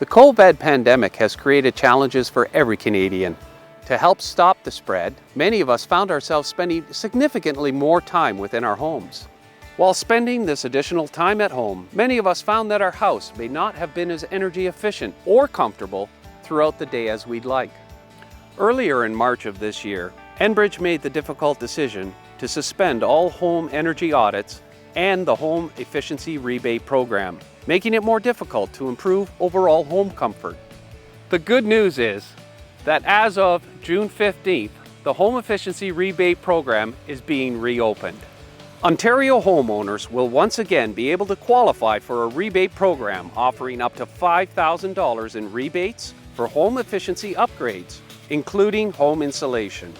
The COVID pandemic has created challenges for every Canadian. To help stop the spread, many of us found ourselves spending significantly more time within our homes. While spending this additional time at home, many of us found that our house may not have been as energy efficient or comfortable throughout the day as we'd like. Earlier in March of this year, Enbridge made the difficult decision to suspend all home energy audits and the Home Efficiency Rebate program, making it more difficult to improve overall home comfort. The good news is that as of June 15th, the Home Efficiency Rebate program is being reopened. Ontario homeowners will once again be able to qualify for a rebate program offering up to $5,000 in rebates for home efficiency upgrades, including home insulation.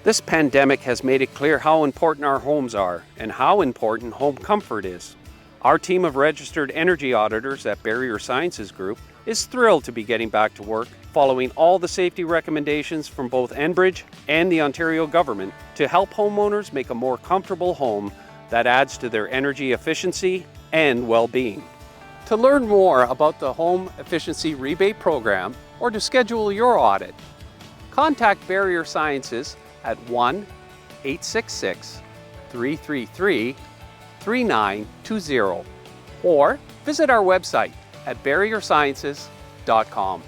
This pandemic has made it clear how important our homes are and how important home comfort is. Our team of registered energy auditors at Barrier Sciences Group is thrilled to be getting back to work following all the safety recommendations from both Enbridge and the Ontario government to help homeowners make a more comfortable home that adds to their energy efficiency and well-being. To learn more about the Home Efficiency Rebate program or to schedule your audit, contact Barrier Sciences at 1-866-333-3920 or visit our website at barriersciences.com.